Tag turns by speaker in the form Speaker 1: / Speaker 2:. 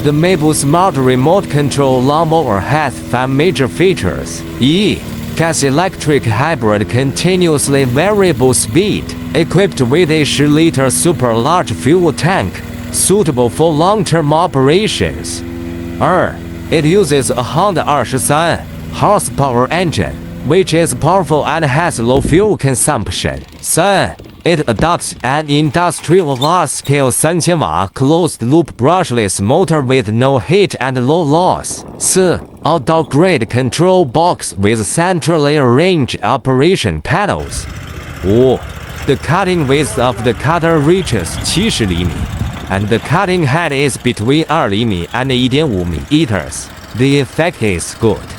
Speaker 1: The Maple Smart Remote Control Lawnmower has 5 major features. Gas-electric hybrid continuously variable speed, equipped with a 10-liter super large fuel tank, suitable for long-term operations. It uses a Honda 23 horsepower engine, which is powerful and has low fuel consumption. It adopts an industrial large-scale 3000 watt closed-loop brushless motor with no heat and low loss. Outdoor-grade control box with centrally arranged operation panels. The cutting width of the cutter reaches 70 厘米, and the cutting head is between 2 厘米 and 1.5 meters. The effect is good.